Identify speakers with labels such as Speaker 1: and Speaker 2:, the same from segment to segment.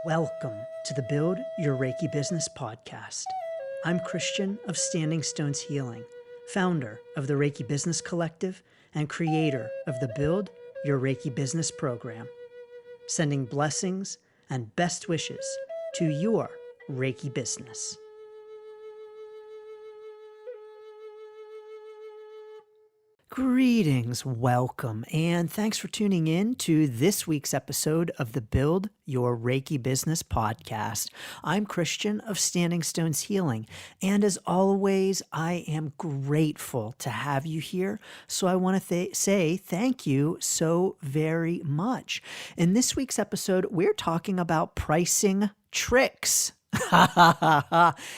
Speaker 1: Welcome to the Build Your Reiki Business podcast. I'm Christian of Standing Stones Healing, founder of the Reiki Business Collective and creator of the Build Your Reiki Business program, sending blessings and best wishes to your Reiki business. Greetings, welcome, and thanks for tuning in to this week's episode of the Build Your Reiki Business podcast. I'm Christian of Standing Stones Healing, and as always, I am grateful to have you here, so I want to say thank you so very much. In this week's episode, we're talking about pricing tricks.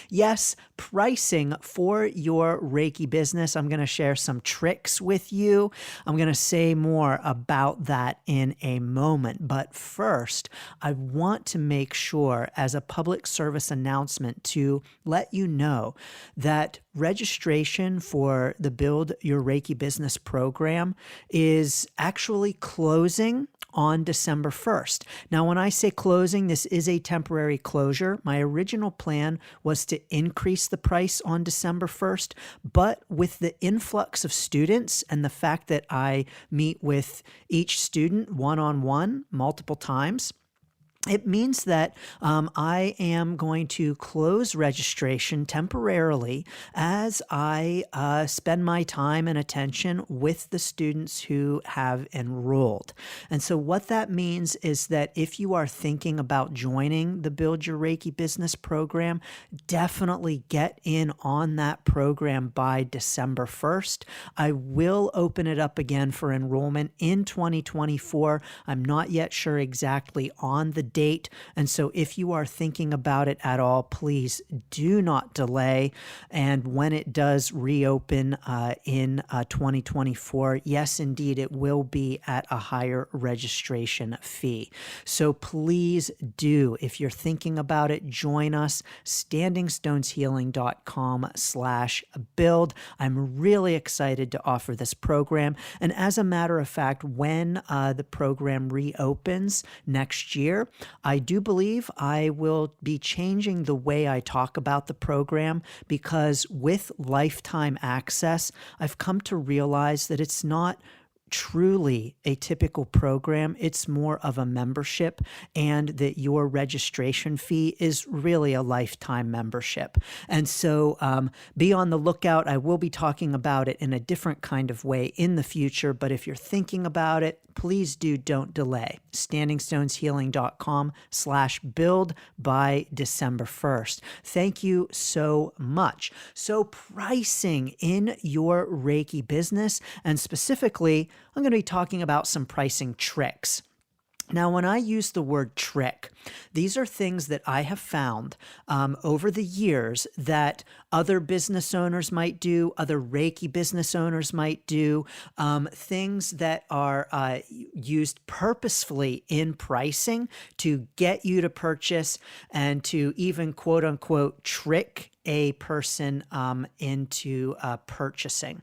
Speaker 1: Yes, pricing for your Reiki business. I'm going to share some tricks with you. I'm going to say more about that in a moment. But first, I want to make sure as a public service announcement to let you know that registration for the Build Your Reiki Business program is actually closing on December 1st. Now, when I say closing, this is a temporary closure. My original plan was to increase the price on December 1st, but with the influx of students and the fact that I meet with each student one-on-one multiple times, it means that I am going to close registration temporarily as I spend my time and attention with the students who have enrolled. And so what that means is that if you are thinking about joining the Build Your Reiki Business program, definitely get in on that program by December 1st. I will open it up again for enrollment in 2024. I'm not yet sure exactly on the date. And so if you are thinking about it at all, please do not delay. And when it does reopen in 2024, yes, indeed, it will be at a higher registration fee. So please do, if you're thinking about it, join us, standingstoneshealing.com/build. I'm really excited to offer this program. And as a matter of fact, when the program reopens next year, I do believe I will be changing the way I talk about the program because with lifetime access, I've come to realize that it's not truly a typical program. It's more of a membership, and that your registration fee is really a lifetime membership. And so be on the lookout. I will be talking about it in a different kind of way in the future, but if you're thinking about it, please don't delay. standingstoneshealing.com/build by December 1st. Thank you so much. So pricing in your Reiki business, and specifically, I'm going to be talking about some pricing tricks. Now, when I use the word trick, these are things that I have found over the years that other business owners might do, other Reiki business owners might do, things that are used purposefully in pricing to get you to purchase and to even quote unquote trick a person into purchasing.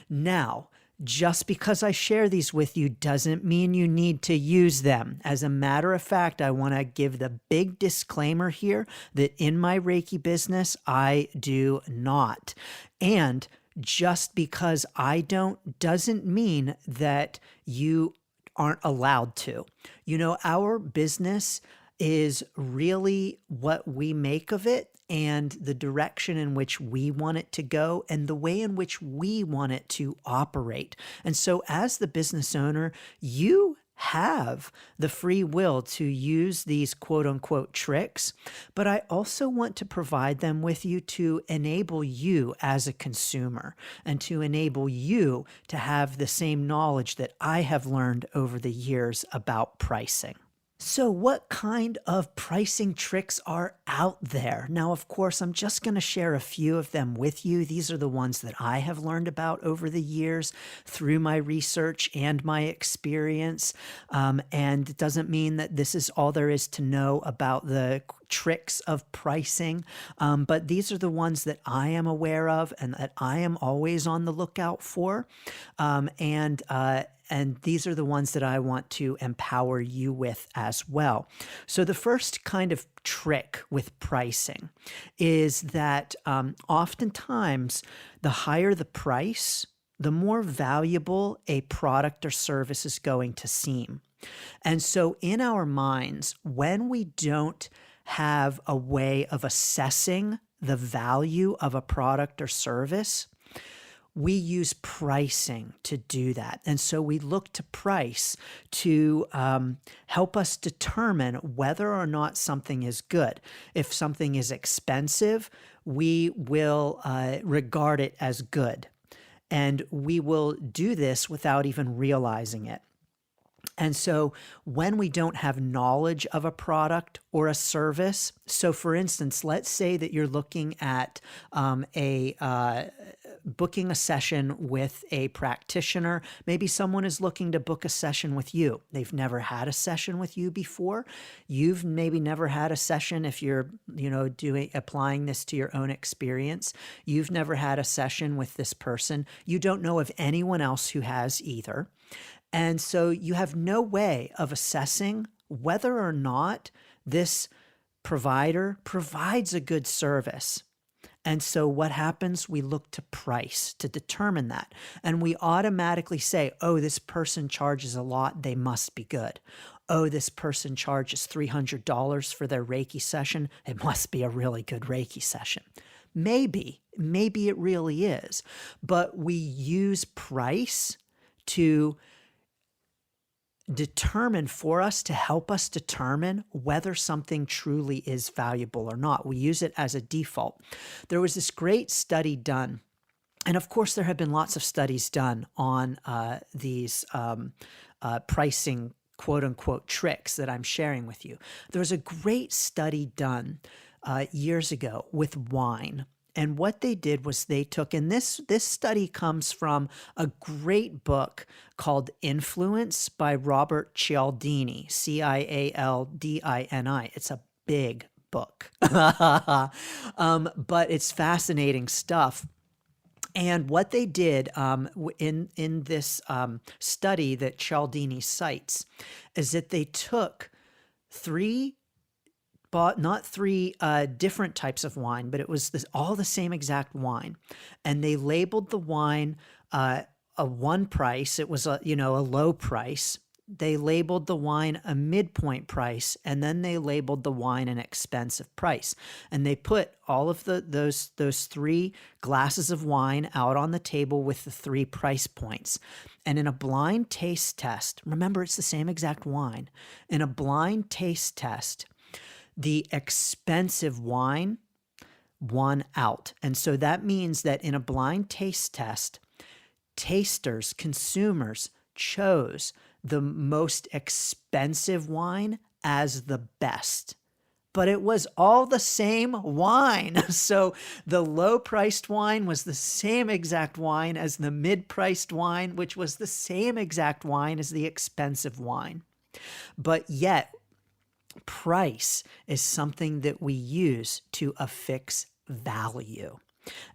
Speaker 1: Now, just because I share these with you doesn't mean you need to use them. As a matter of fact, I want to give the big disclaimer here that in my Reiki business, I do not. And just because I don't doesn't mean that you aren't allowed to. You know, our business is really what we make of it and the direction in which we want it to go and the way in which we want it to operate. And so as the business owner, you have the free will to use these quote unquote tricks, but I also want to provide them with you to enable you as a consumer and to enable you to have the same knowledge that I have learned over the years about pricing. So what kind of pricing tricks are out there? Now, of course, I'm just going to share a few of them with you. These are the ones that I have learned about over the years through my research and my experience. And it doesn't mean that this is all there is to know about the tricks of pricing, but these are the ones that I am aware of and that I am always on the lookout for. and these are the ones that I want to empower you with as well. So the first kind of trick with pricing is that oftentimes the higher the price, the more valuable a product or service is going to seem. And so in our minds, when we don't have a way of assessing the value of a product or service, we use pricing to do that. And so we look to price to help us determine whether or not something is good. If something is expensive, we will regard it as good. And we will do this without even realizing it. And so when we don't have knowledge of a product or a service, so for instance, let's say that you're looking at booking a session with a practitioner. Maybe someone is looking to book a session with you. They've never had a session with you before. You've maybe never had a session if you're, applying this to your own experience. You've never had a session with this person. You don't know of anyone else who has either. And so you have no way of assessing whether or not this provider provides a good service. And so what happens? We look to price to determine that. And we automatically say, oh, this person charges a lot. They must be good. Oh, this person charges $300 for their Reiki session. It must be a really good Reiki session. Maybe it really is. But we use price to determine for us, to help us determine whether something truly is valuable or not. We use it as a default. There was this great study done, and of course there have been lots of studies done on these pricing quote unquote tricks that I'm sharing with you. There was a great study done years ago with wine. And what they did was they took, and this study comes from a great book called Influence by Robert Cialdini, Cialdini. It's a big book, but it's fascinating stuff. And what they did in this study that Cialdini cites is that they took not three different types of wine, but it was all the same exact wine. And they labeled the wine a one price. It was a low price. They labeled the wine a midpoint price, and then they labeled the wine an expensive price. And they put all of those three glasses of wine out on the table with the three price points. And in a blind taste test, remember it's the same exact wine. In a blind taste test, the expensive wine won out. And so that means that in a blind taste test, tasters, consumers chose the most expensive wine as the best. But it was all the same wine. So the low-priced wine was the same exact wine as the mid-priced wine, which was the same exact wine as the expensive wine. But yet, price is something that we use to affix value.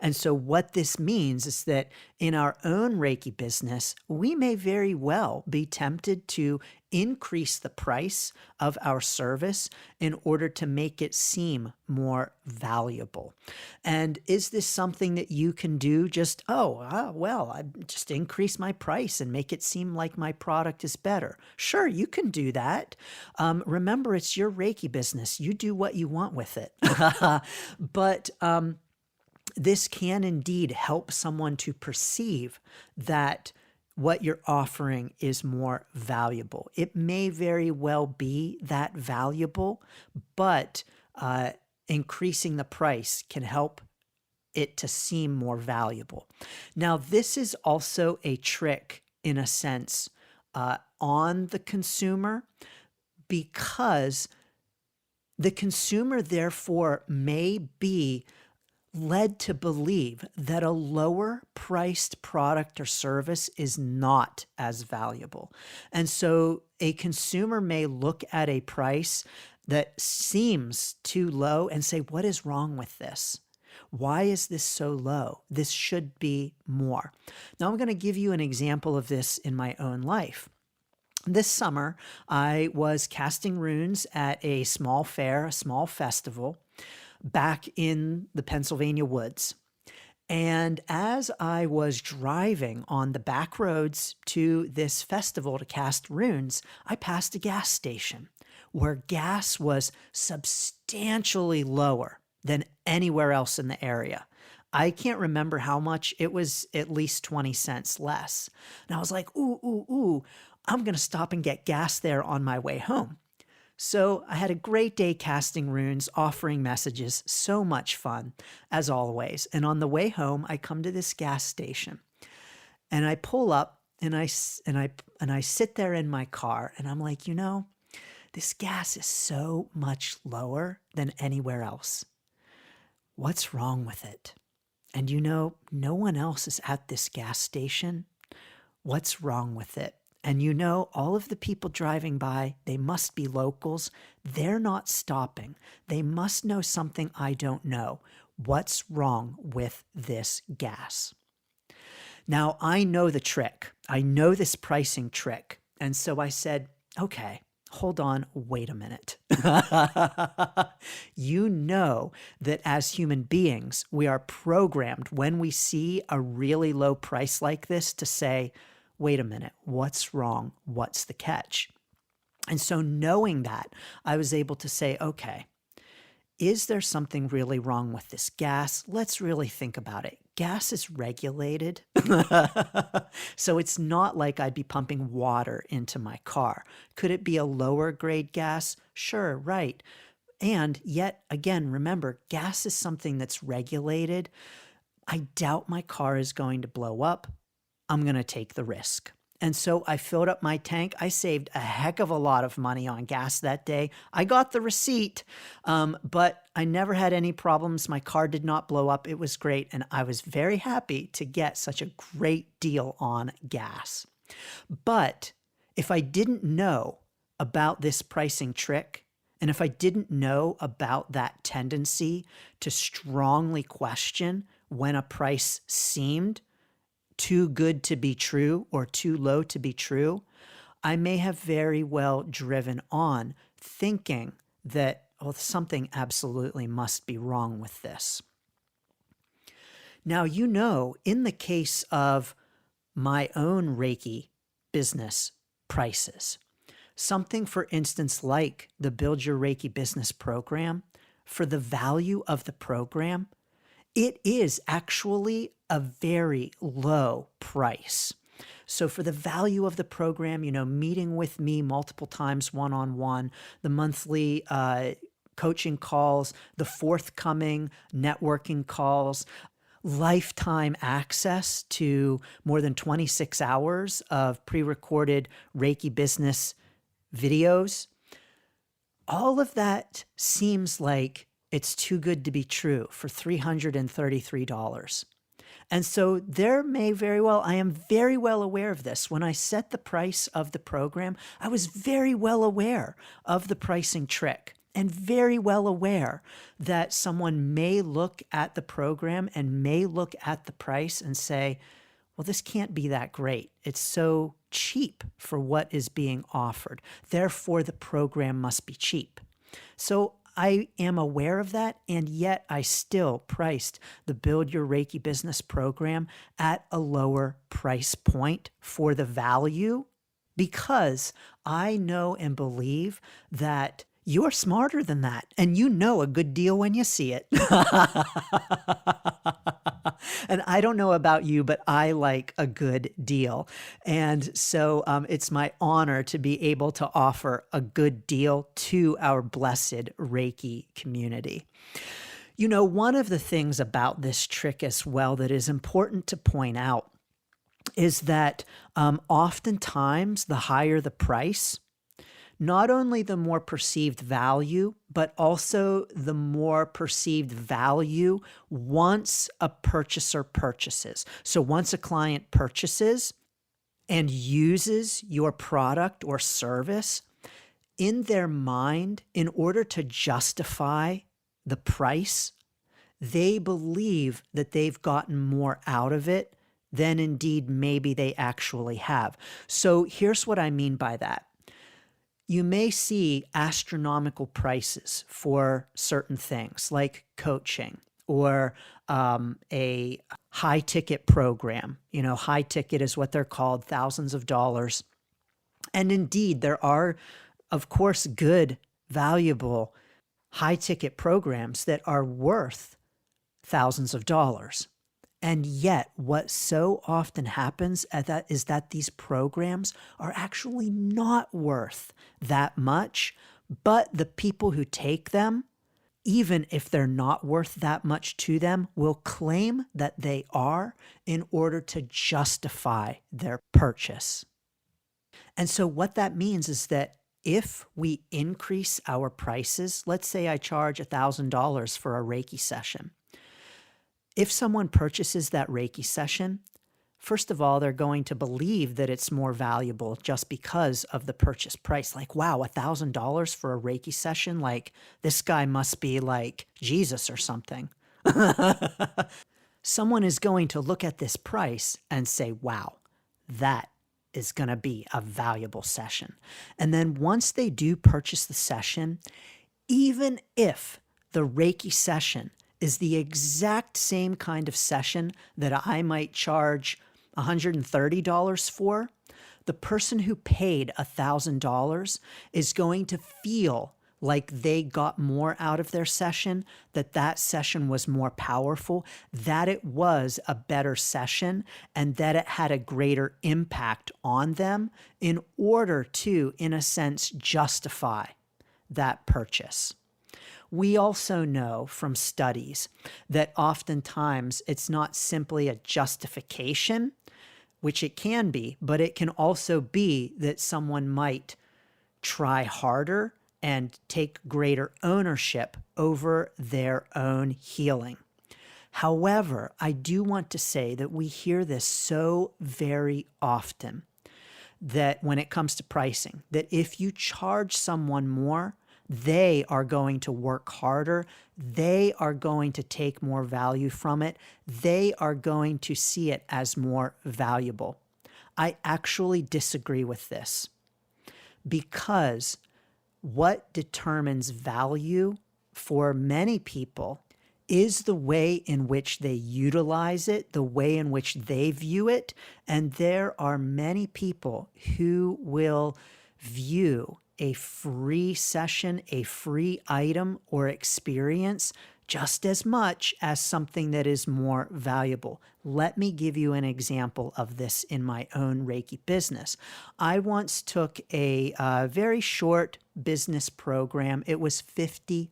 Speaker 1: And so what this means is that in our own Reiki business, we may very well be tempted to increase the price of our service in order to make it seem more valuable. And is this something that you can do just, I just increase my price and make it seem like my product is better? Sure, you can do that. Remember, it's your Reiki business. You do what you want with it. But this can indeed help someone to perceive that what you're offering is more valuable. It may very well be that valuable, but increasing the price can help it to seem more valuable. Now, this is also a trick, in a sense, on the consumer, because the consumer, therefore, may be led to believe that a lower priced product or service is not as valuable. And so a consumer may look at a price that seems too low and say, what is wrong with this? Why is this so low? This should be more. Now, I'm going to give you an example of this in my own life. This summer, I was casting runes at a small fair, a small festival back in the Pennsylvania woods. And as I was driving on the back roads to this festival to cast runes, I passed a gas station where gas was substantially lower than anywhere else in the area. I can't remember how much. It was at least 20 cents less. And I was like, ooh, I'm going to stop and get gas there on my way home. So I had a great day casting runes, offering messages, so much fun as always. And on the way home, I come to this gas station and I pull up and I sit there in my car and I'm like, this gas is so much lower than anywhere else. What's wrong with it? And no one else is at this gas station. What's wrong with it? And all of the people driving by, they must be locals. They're not stopping. They must know something I don't know. What's wrong with this gas? Now, I know the trick. I know this pricing trick. And so I said, okay, hold on, wait a minute. You know that as human beings, we are programmed when we see a really low price like this to say, wait a minute, what's wrong? What's the catch? And so knowing that, I was able to say, okay, is there something really wrong with this gas? Let's really think about it. Gas is regulated. So it's not like I'd be pumping water into my car. Could it be a lower grade gas? Sure, right. And yet, again, remember, gas is something that's regulated. I doubt my car is going to blow up. I'm going to take the risk. And so I filled up my tank. I saved a heck of a lot of money on gas that day. I got the receipt, but I never had any problems. My car did not blow up. It was great. And I was very happy to get such a great deal on gas. But if I didn't know about this pricing trick, and if I didn't know about that tendency to strongly question when a price seemed too good to be true or too low to be true, I may have very well driven on thinking that, something absolutely must be wrong with this. Now, in the case of my own Reiki business prices, something, for instance, like the Build Your Reiki Business program, for the value of the program, it is actually a very low price. So for the value of the program, meeting with me multiple times one-on-one, the monthly coaching calls, the forthcoming networking calls, lifetime access to more than 26 hours of pre-recorded Reiki business videos, all of that seems like it's too good to be true for $333. And so there may very well, I am very well aware of this. When I set the price of the program, I was very well aware of the pricing trick and very well aware that someone may look at the program and may look at the price and say, well, this can't be that great. It's so cheap for what is being offered. Therefore, the program must be cheap. So I am aware of that, and yet I still priced the Build Your Reiki Business program at a lower price point for the value, because I know and believe that you're smarter than that, and you know a good deal when you see it. And I don't know about you, but I like a good deal. And so it's my honor to be able to offer a good deal to our blessed Reiki community. One of the things about this trick as well that is important to point out is that oftentimes the higher the price, not only the more perceived value, but also the more perceived value once a purchaser purchases. So once a client purchases and uses your product or service, in their mind, in order to justify the price, they believe that they've gotten more out of it than indeed maybe they actually have. So here's what I mean by that. You may see astronomical prices for certain things like coaching or a high ticket program. You know, high ticket is what they're called, thousands of dollars. And indeed, there are, of course, good, valuable, high ticket programs that are worth thousands of dollars. And yet, what so often happens at that is that these programs are actually not worth that much, but the people who take them, even if they're not worth that much to them, will claim that they are in order to justify their purchase. And so what that means is that if we increase our prices, let's say I charge $1,000 for a Reiki session. If someone purchases that Reiki session, first of all, they're going to believe that it's more valuable just because of the purchase price. Like, wow, $1,000 for a Reiki session? Like, this guy must be like Jesus or something. Someone is going to look at this price and say, wow, that is going to be a valuable session. And then once they do purchase the session, even if the Reiki session is the exact same kind of session that I might charge $130 for, the person who paid $1,000 is going to feel like they got more out of their session, that session was more powerful, that it was a better session, and that it had a greater impact on them in order to, in a sense, justify that purchase. We also know from studies that oftentimes it's not simply a justification, which it can be, but it can also be that someone might try harder and take greater ownership over their own healing. However, I do want to say that we hear this so very often that when it comes to pricing, that if you charge someone more, they are going to work harder. They are going to take more value from it. They are going to see it as more valuable. I actually disagree with this because what determines value for many people is the way in which they utilize it, the way in which they view it. And there are many people who will view a free session, a free item or experience just as much as something that is more valuable. Let me give you an example of this in my own Reiki business. I once took a very short business program. It was $50.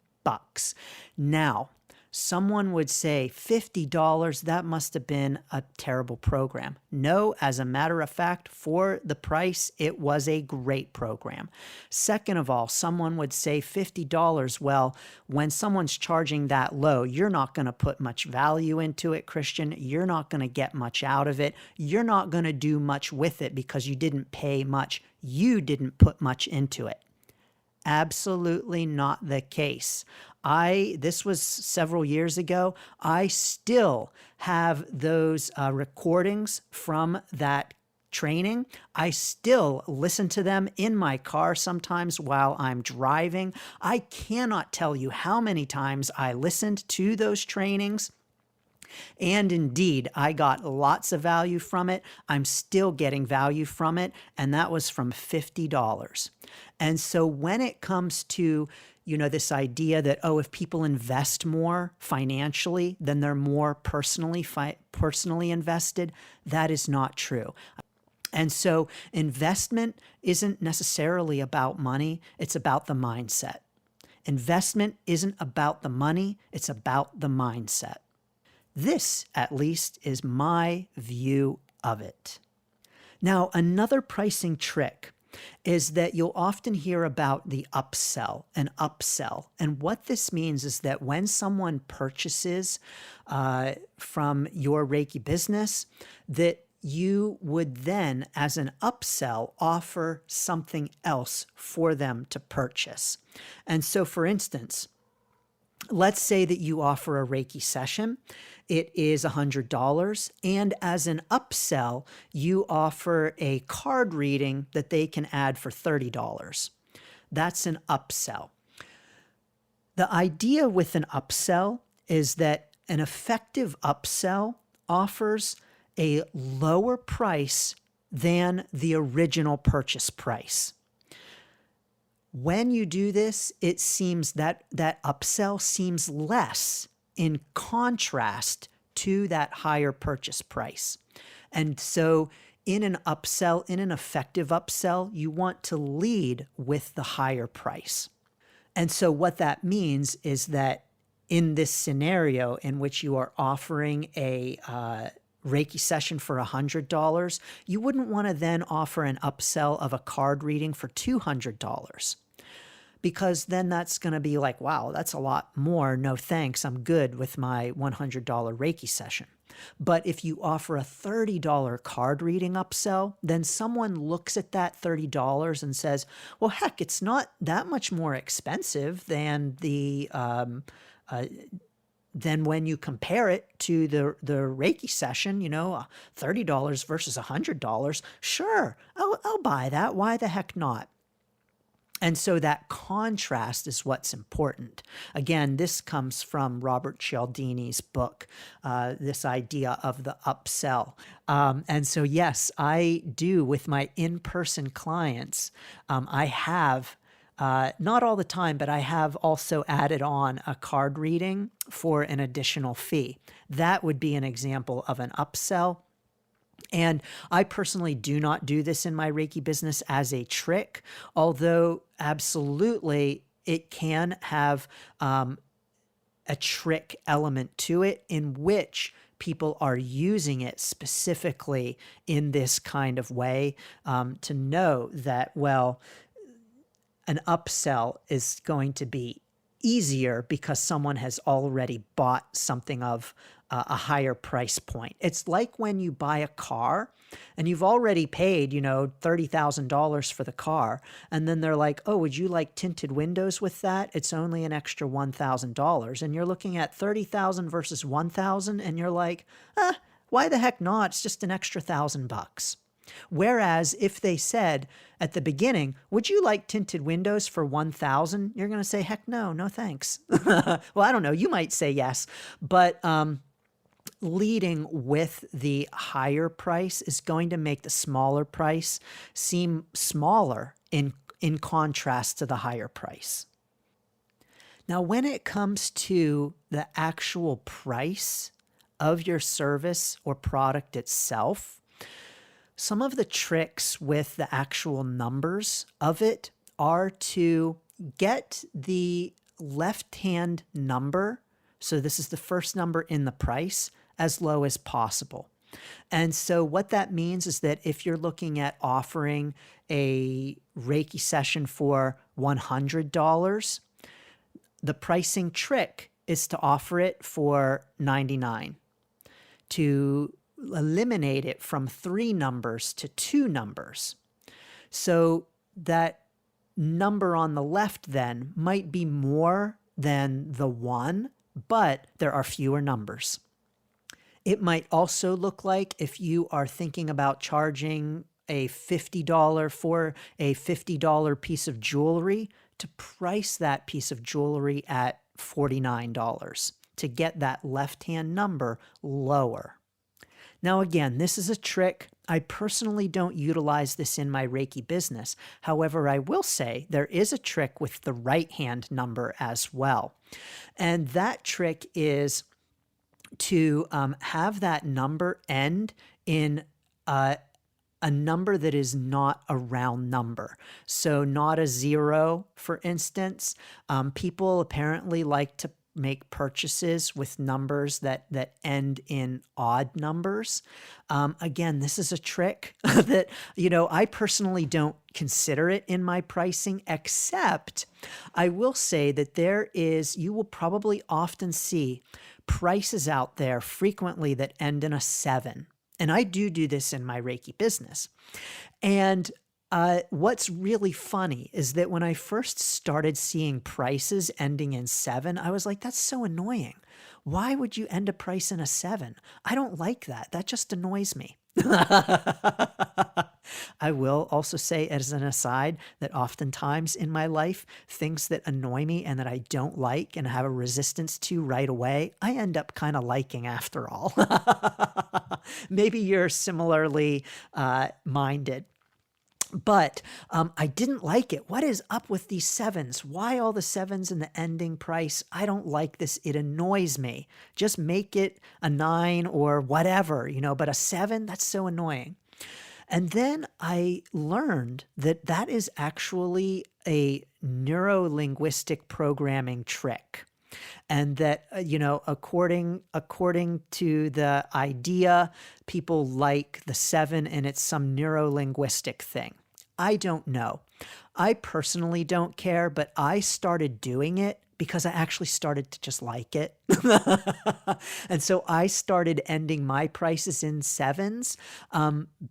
Speaker 1: Now, someone would say $50, that must have been a terrible program. No, as a matter of fact, for the price, it was a great program. Second of all, someone would say $50. Well, when someone's charging that low, you're not going to put much value into it, Christian. You're not going to get much out of it. You're not going to do much with it because you didn't pay much. You didn't put much into it. Absolutely not the case. This was several years ago. I still have those recordings from that training. I still listen to them in my car sometimes while I'm driving. I cannot tell you how many times I listened to those trainings. And indeed, I got lots of value from it. I'm still getting value from it. And that was from $50. And so when it comes to, this idea that, if people invest more financially, then they're more personally invested, that is not true. And so investment isn't necessarily about money. It's about the mindset. Investment isn't about the money. It's about the mindset. This, at least, is my view of it. Now, another pricing trick is that you'll often hear about the upsell and upsell. And what this means is that when someone purchases from your Reiki business, that you would then, as an upsell, offer something else for them to purchase. And so, for instance, Let's say that you offer a Reiki session. It is $100. And as an upsell, you offer a card reading that they can add for $30. That's an upsell. The idea with an upsell is that an effective upsell offers a lower price than the original purchase price. When you do this, it seems that that upsell seems less in contrast to that higher purchase price. And so in an upsell, in an effective upsell, you want to lead with the higher price. And so what that means is that in this scenario in which you are offering a Reiki session for $100, you wouldn't want to then offer an upsell of a card reading for $200, because then that's going to be like, wow, that's a lot more. No thanks. I'm good with my $100 Reiki session. But if you offer a $30 card reading upsell, then someone looks at that $30 and says, well, heck, it's not that much more expensive than then when you compare it to the Reiki session, $30 versus $100, sure, I'll buy that. Why the heck not? And so that contrast is what's important. Again, this comes from Robert Cialdini's book, this idea of the upsell. And so, yes, I do with my in-person clients. I have, not all the time, but I have also added on a card reading for an additional fee. That would be an example of an upsell. And I personally do not do this in my Reiki business as a trick, although absolutely it can have a trick element to it in which people are using it specifically in this kind of way, to know that, well, an upsell is going to be easier because someone has already bought something of a higher price point. It's like when you buy a car and you've already paid, $30,000 for the car. And then they're like, oh, would you like tinted windows with that? It's only an extra $1,000. And you're looking at $30,000 versus $1,000. And you're like, why the heck not? It's just an extra $1,000. Whereas if they said at the beginning, would you like tinted windows for $1,000? You're going to say, heck no, no thanks. Well, I don't know. You might say yes, but leading with the higher price is going to make the smaller price seem smaller in contrast to the higher price. Now, when it comes to the actual price of your service or product itself, some of the tricks with the actual numbers of it are to get the left-hand number, so this is the first number in the price, as low as possible. And so what that means is that if you're looking at offering a Reiki session for $100, the pricing trick is to offer it for $99, to eliminate it from 3 numbers to 2 numbers. So that number on the left then might be more than the 1, but there are fewer numbers. It might also look like if you are thinking about charging a $50 for a $50 piece of jewelry, to price that piece of jewelry at $49 to get that left-hand number lower. Now, again, this is a trick. I personally don't utilize this in my Reiki business. However, I will say there is a trick with the right-hand number as well. And that trick is to have that number end in a number that is not a round number. So not a 0, for instance. People apparently like to make purchases with numbers that end in odd numbers. Again, this is a trick that, I personally don't consider it in my pricing, except I will say that you will probably often see prices out there frequently that end in a 7. And I do this in my Reiki business. And What's really funny is that when I first started seeing prices ending in 7, I was like, that's so annoying. Why would you end a price in a 7? I don't like that. That just annoys me. I will also say, as an aside, that oftentimes in my life, things that annoy me and that I don't like and have a resistance to right away, I end up kind of liking after all. Maybe you're similarly minded. But I didn't like it. What is up with these 7s? Why all the 7s in the ending price? I don't like this. It annoys me. Just make it a 9 or whatever, but a 7, that's so annoying. And then I learned that that is actually a neuro-linguistic programming trick. And that, according to the idea, people like the 7 and it's some neuro-linguistic thing. I don't know. I personally don't care, but I started doing it because I actually started to just like it. And so I started ending my prices in 7s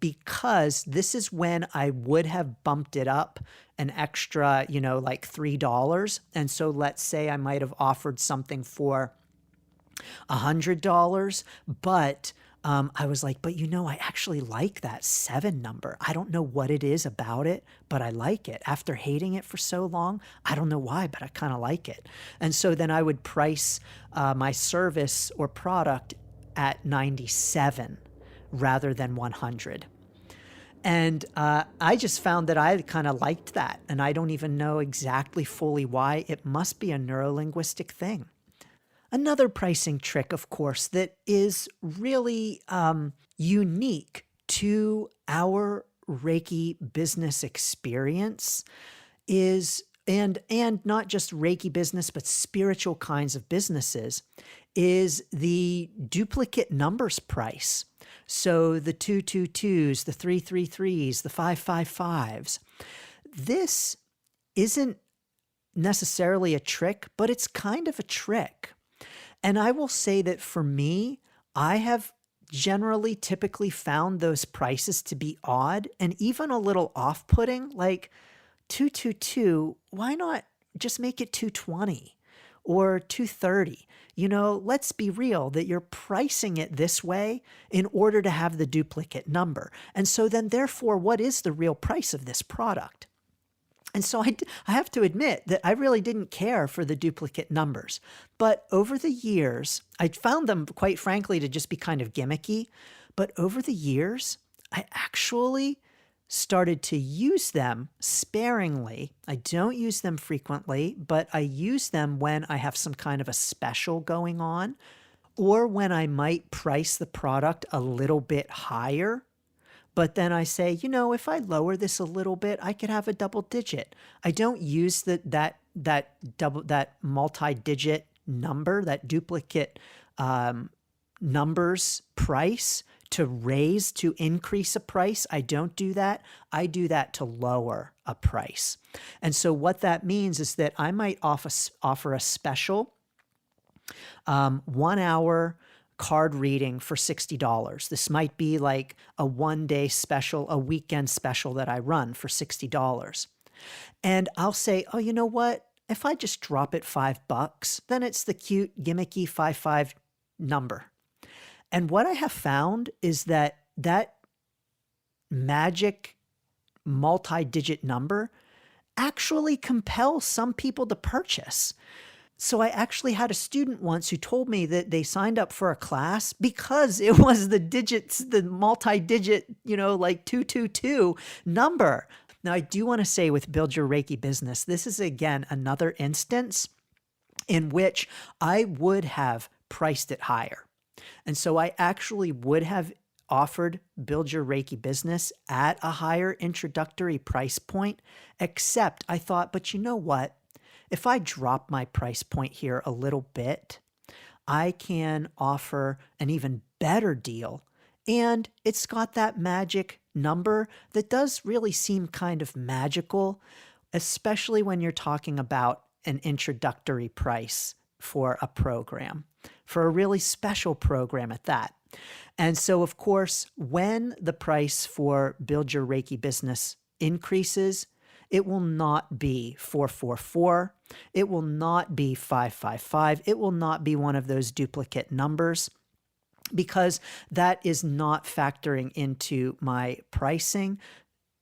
Speaker 1: because this is when I would have bumped it up an extra, like $3. And so let's say I might have offered something for $100, but I was like, but I actually like that 7 number. I don't know what it is about it, but I like it. After hating it for so long, I don't know why, but I kind of like it. And so then I would price my service or product at 97 rather than 100. And I just found that I kind of liked that. And I don't even know exactly fully why. It must be a neurolinguistic thing. Another pricing trick, of course, that is really unique to our Reiki business experience is, and not just Reiki business, but spiritual kinds of businesses, is the duplicate numbers price. So the 222s, the 333s, the 555s. This isn't necessarily a trick, but it's kind of a trick. And I will say that for me, I have typically found those prices to be odd and even a little off-putting, like 222, why not just make it 220 or 230? Let's be real that you're pricing it this way in order to have the duplicate number. And so then therefore, what is the real price of this product? And so I have to admit that I really didn't care for the duplicate numbers. But over the years, I found them, quite frankly, to just be kind of gimmicky. But over the years, I actually started to use them sparingly. I don't use them frequently, but I use them when I have some kind of a special going on, or when I might price the product a little bit higher. But then I say, if I lower this a little bit, I could have a double digit. I don't use that multi-digit number, that duplicate numbers price to increase a price. I don't do that. I do that to lower a price. And so what that means is that I might offer a special 1 hour card reading for $60. This might be like a one-day special, a weekend special that I run for $60. And I'll say, oh, you know what? If I just drop it $5, then it's the cute, gimmicky 55 number. And what I have found is that magic multi-digit number actually compels some people to purchase. So I actually had a student once who told me that they signed up for a class because it was the multi-digit, like 222 number. Now, I do want to say with Build Your Reiki Business, this is, again, another instance in which I would have priced it higher. And so I actually would have offered Build Your Reiki Business at a higher introductory price point, except I thought, but you know what? If I drop my price point here a little bit, I can offer an even better deal. And it's got that magic number that does really seem kind of magical, especially when you're talking about an introductory price for a program, for a really special program at that. And so, of course, when the price for Build Your Reiki Business increases, it will not be 444. It will not be 555. It will not be one of those duplicate numbers, because that is not factoring into my pricing.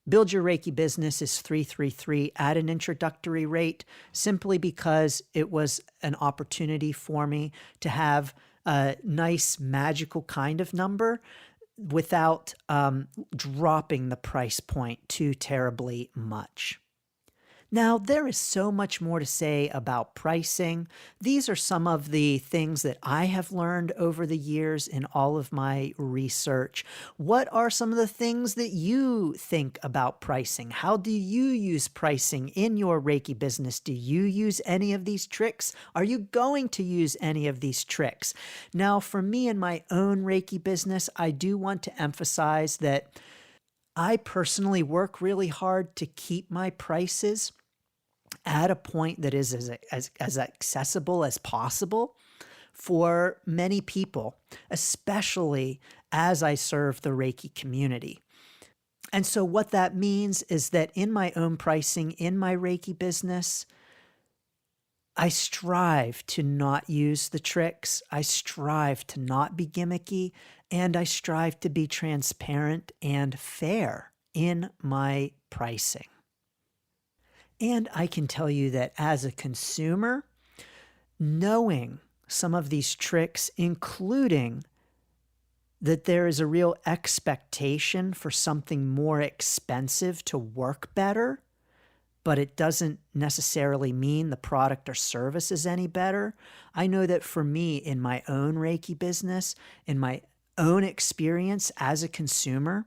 Speaker 1: Build Your Reiki Business is 333 at an introductory rate, simply because it was an opportunity for me to have a nice magical kind of number without dropping the price point too terribly much. Now, there is so much more to say about pricing. These are some of the things that I have learned over the years in all of my research. What are some of the things that you think about pricing? How do you use pricing in your Reiki business? Do you use any of these tricks? Are you going to use any of these tricks? Now, for me in my own Reiki business, I do want to emphasize that I personally work really hard to keep my prices at a point that is as accessible as possible for many people, especially as I serve the Reiki community. And so what that means is that in my own pricing, in my Reiki business, I strive to not use the tricks. I strive to not be gimmicky, and I strive to be transparent and fair in my pricing. And I can tell you that as a consumer, knowing some of these tricks, including that there is a real expectation for something more expensive to work better, but it doesn't necessarily mean the product or service is any better. I know that for me in my own Reiki business, in my own experience as a consumer,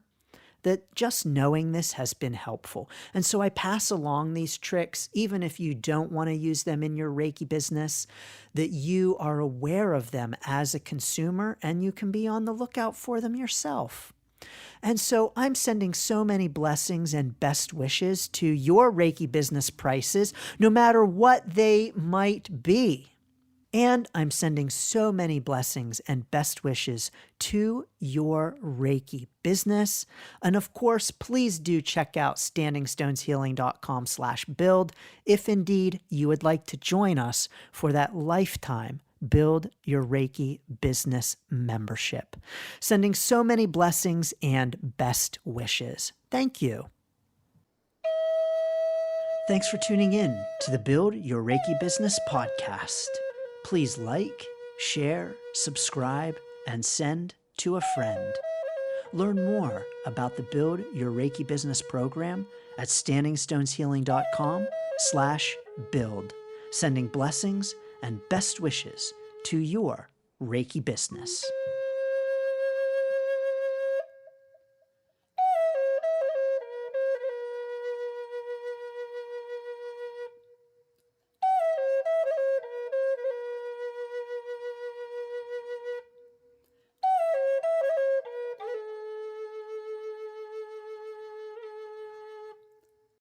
Speaker 1: that just knowing this has been helpful. And so I pass along these tricks, even if you don't want to use them in your Reiki business, that you are aware of them as a consumer and you can be on the lookout for them yourself. And so I'm sending so many blessings and best wishes to your Reiki business prices, no matter what they might be. And I'm sending so many blessings and best wishes to your Reiki business. And of course, please do check out standingstoneshealing.com/build if indeed you would like to join us for that lifetime Build Your Reiki Business membership. Sending so many blessings and best wishes. Thank you. Thanks for tuning in to the Build Your Reiki Business podcast. Please like, share, subscribe, and send to a friend. Learn more about the Build Your Reiki Business program at standingstoneshealing.com/build. Sending blessings and best wishes to your Reiki business.